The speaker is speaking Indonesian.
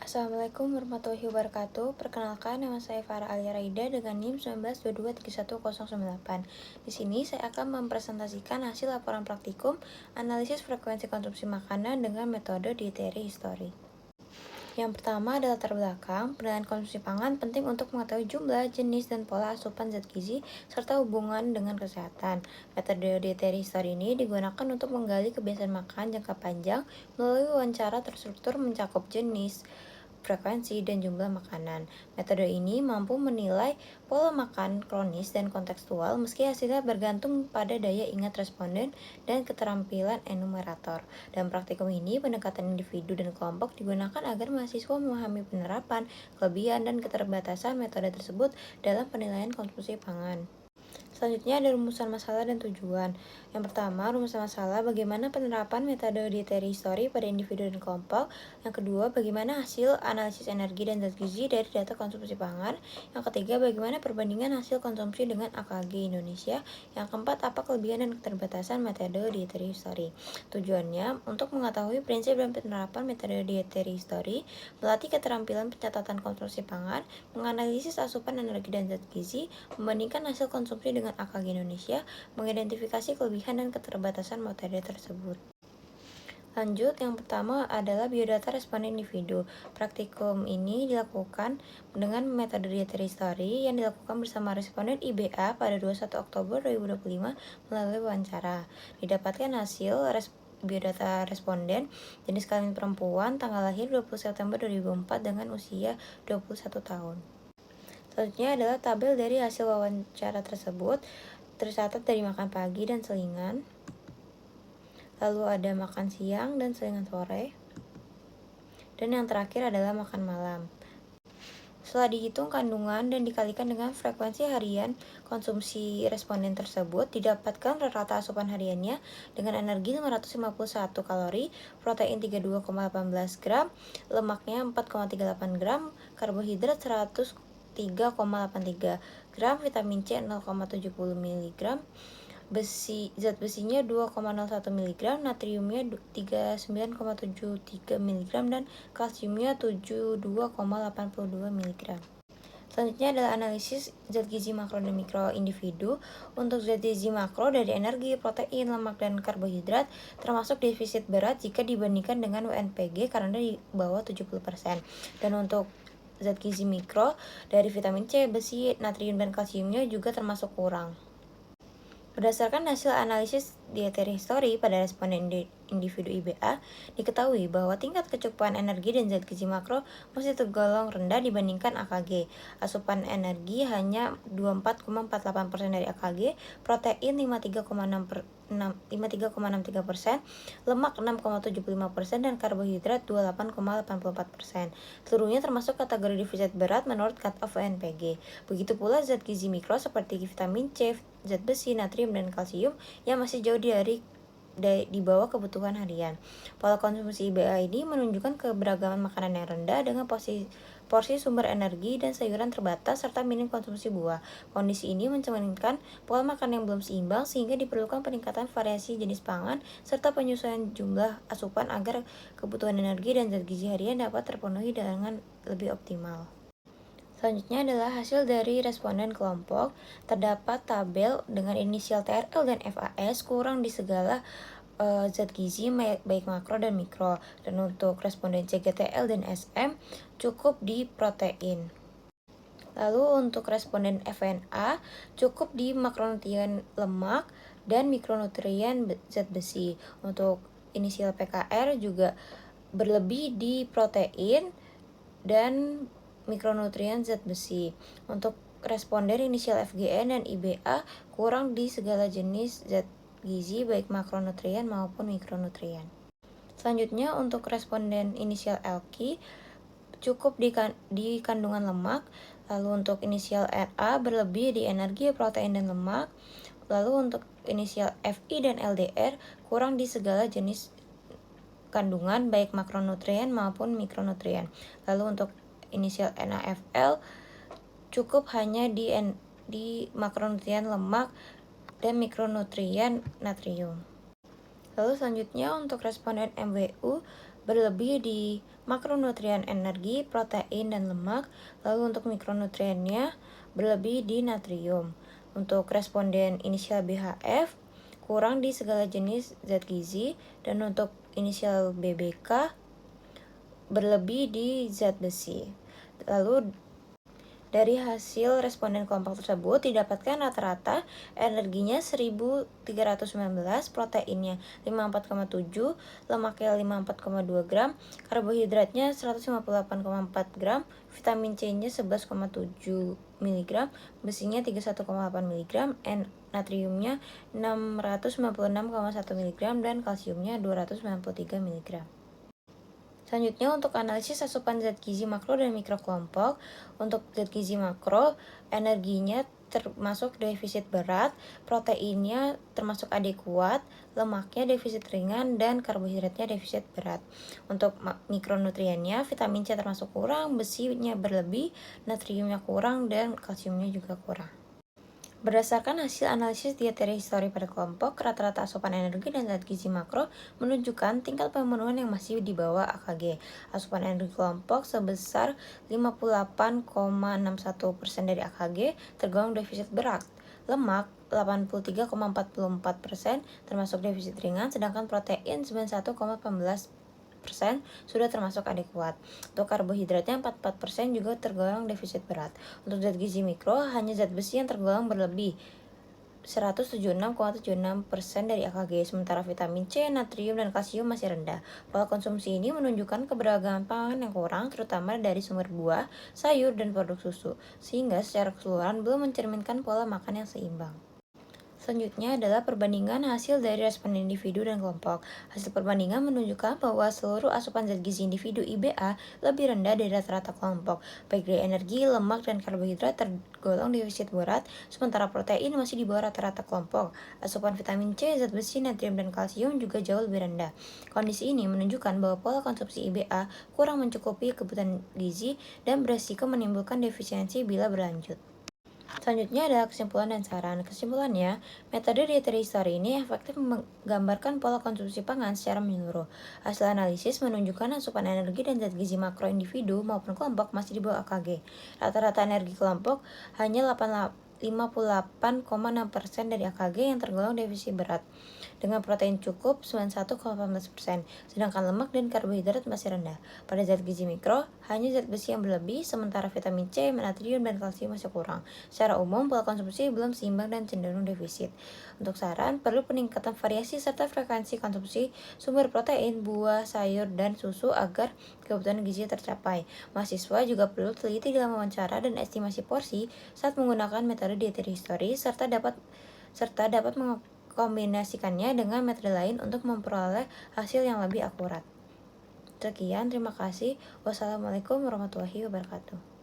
Assalamualaikum warahmatullahi wabarakatuh. Perkenalkan, nama saya Farah Alia Raida dengan NIM 19223108. Di sini saya akan mempresentasikan hasil laporan praktikum analisis frekuensi konsumsi makanan dengan metode dietary history. Yang pertama adalah latar belakang. Penilaian konsumsi pangan penting untuk mengetahui jumlah, jenis, dan pola asupan zat gizi serta hubungan dengan kesehatan. Metode dietary history ini digunakan untuk menggali kebiasaan makan jangka panjang melalui wawancara terstruktur mencakup jenis, frekuensi, dan jumlah makanan. Metode ini mampu menilai pola makan kronis dan kontekstual meski hasilnya bergantung pada daya ingat responden dan keterampilan enumerator. Dalam praktikum ini, pendekatan individu dan kelompok digunakan agar mahasiswa memahami penerapan, kelebihan, dan keterbatasan metode tersebut dalam penilaian konsumsi pangan. Selanjutnya ada rumusan masalah dan tujuan. Yang pertama, rumusan masalah bagaimana penerapan metode dietary history pada individu dan kelompok. Yang kedua, bagaimana hasil analisis energi dan zat gizi dari data konsumsi pangan. Yang ketiga, bagaimana perbandingan hasil konsumsi dengan AKG Indonesia. Yang keempat, apa kelebihan dan keterbatasan metode dietary history. Tujuannya untuk mengetahui prinsip dan penerapan metode dietary history, melatih keterampilan pencatatan konsumsi pangan, menganalisis asupan energi dan zat gizi, membandingkan hasil konsumsi dengan AKG Indonesia, mengidentifikasi kelebihan dan keterbatasan metode tersebut. Lanjut, yang pertama adalah biodata responden individu. Praktikum ini dilakukan dengan metode dietary history yang dilakukan bersama responden IBA pada 21 Oktober 2025 melalui wawancara. Didapatkan hasil biodata responden jenis kelamin perempuan, tanggal lahir 20 September 2004 dengan usia 21 tahun. Selanjutnya adalah tabel dari hasil wawancara tersebut, tercatat dari makan pagi dan selingan, lalu ada makan siang dan selingan sore, dan yang terakhir adalah makan malam. Setelah dihitung kandungan dan dikalikan dengan frekuensi harian konsumsi responden tersebut, didapatkan rata asupan hariannya dengan energi 551 kalori, protein 32,18 gram, lemaknya 4,38 gram, karbohidrat 3,83 gram, vitamin C 0,70 mg, zat besinya 2,01 mg, natriumnya 39,73 mg, dan kalsiumnya 72,82 mg. Selanjutnya adalah analisis zat gizi makro dan mikro individu. Untuk zat gizi makro dari energi, protein, lemak, dan karbohidrat termasuk defisit berat jika dibandingkan dengan WNPG karena di bawah 70%. Dan untuk zat gizi mikro dari vitamin C, besi, natrium, dan kalsiumnya juga termasuk kurang. Berdasarkan hasil analisis dietary history pada responden individu IBA, diketahui bahwa tingkat kecukupan energi dan zat gizi makro masih tergolong rendah dibandingkan AKG. Asupan energi hanya 24,48% dari AKG, protein 53,63%, lemak 6,75%, dan karbohidrat 28,84%. Seluruhnya termasuk kategori defisit berat menurut cut-off NPG. Begitu pula zat gizi mikro seperti vitamin C, zat besi, natrium, dan kalsium yang masih jauh di bawah kebutuhan harian. Pola konsumsi IBA ini menunjukkan keberagaman makanan yang rendah dengan porsi sumber energi dan sayuran terbatas serta minim konsumsi buah. Kondisi ini mencerminkan pola makan yang belum seimbang sehingga diperlukan peningkatan variasi jenis pangan serta penyesuaian jumlah asupan agar kebutuhan energi dan zat gizi harian dapat terpenuhi dengan lebih optimal. Selanjutnya adalah hasil dari responden kelompok. Terdapat tabel dengan inisial TRL dan FAS kurang di segala zat gizi baik makro dan mikro. Dan untuk responden CGTL dan SM cukup di protein. Lalu untuk responden FNA cukup di makronutrien lemak dan mikronutrien zat besi. Untuk inisial PKR juga berlebih di protein dan mikronutrien zat besi. Untuk responden inisial FGN dan IBA kurang di segala jenis zat gizi baik makronutrien maupun mikronutrien. Selanjutnya untuk responden inisial LQ cukup di kandungan lemak. Lalu untuk inisial RA berlebih di energi, protein, dan lemak. Lalu untuk inisial FI dan LDR kurang di segala jenis kandungan baik makronutrien maupun mikronutrien. Lalu untuk inisial NaFL cukup hanya di makronutrien lemak dan mikronutrien natrium. Lalu selanjutnya untuk responden MWU berlebih di makronutrien energi, protein, dan lemak. Lalu untuk mikronutriennya berlebih di natrium. Untuk responden inisial BHF kurang di segala jenis zat gizi, dan untuk inisial BBK berlebih di zat besi. Lalu dari hasil responden kelompok tersebut didapatkan rata-rata energinya 1319, proteinnya 54,7, lemaknya 54,2 gram, karbohidratnya 158,4 gram, vitamin C-nya 11,7 mg, besinya 31,8 mg, natriumnya 696,1 mg, dan kalsiumnya 293 mg. Selanjutnya untuk analisis asupan zat gizi makro dan mikro kelompok. Untuk zat gizi makro, energinya termasuk defisit berat, proteinnya termasuk adekuat, lemaknya defisit ringan, dan karbohidratnya defisit berat. Untuk mikronutriennya, vitamin C termasuk kurang, besinya berlebih, natriumnya kurang, dan kalsiumnya juga kurang. Berdasarkan hasil analisis dietary history pada kelompok, rata-rata asupan energi dan zat gizi makro menunjukkan tingkat pemenuhan yang masih di bawah AKG. Asupan energi kelompok sebesar 58,61% dari AKG tergolong defisit berat. Lemak 83,44% termasuk defisit ringan, sedangkan protein 91,14% sudah termasuk adekuat. Untuk karbohidratnya 44% juga tergolong defisit berat. Untuk zat gizi mikro, hanya zat besi yang tergolong berlebih 176,76% dari AKG, sementara vitamin C, natrium, dan kalsium masih rendah. Pola konsumsi ini menunjukkan keberagaman pangan yang kurang, terutama dari sumber buah, sayur, dan produk susu, sehingga secara keseluruhan belum mencerminkan pola makan yang seimbang. Selanjutnya adalah perbandingan hasil dari responden individu dan kelompok. Hasil perbandingan menunjukkan bahwa seluruh asupan zat gizi individu IBA lebih rendah dari rata-rata kelompok. Baik dari energi, lemak, dan karbohidrat tergolong defisit berat, sementara protein masih di bawah rata-rata kelompok. Asupan vitamin C, zat besi, natrium, dan kalsium juga jauh lebih rendah. Kondisi ini menunjukkan bahwa pola konsumsi IBA kurang mencukupi kebutuhan gizi dan beresiko menimbulkan defisiensi bila berlanjut. Selanjutnya adalah kesimpulan dan saran. Kesimpulannya, metode dietary history ini efektif menggambarkan pola konsumsi pangan secara menyeluruh. Hasil analisis menunjukkan asupan energi dan zat gizi makro individu maupun kelompok masih di bawah AKG. Rata-rata energi kelompok hanya 58,6% dari AKG yang tergolong defisit berat, dengan protein cukup 91,14%, sedangkan lemak dan karbohidrat masih rendah. Pada zat gizi mikro, hanya zat besi yang berlebih, sementara vitamin C, natrium, dan kalsium masih kurang. Secara umum, pola konsumsi belum seimbang dan cenderung defisit. Untuk saran, perlu peningkatan variasi serta frekuensi konsumsi sumber protein, buah, sayur, dan susu agar kebutuhan gizi tercapai. Mahasiswa juga perlu teliti dalam wawancara dan estimasi porsi saat menggunakan metode dietary history serta dapat mengkombinasikannya dengan metode lain untuk memperoleh hasil yang lebih akurat. Sekian, terima kasih. Wassalamualaikum warahmatullahi wabarakatuh.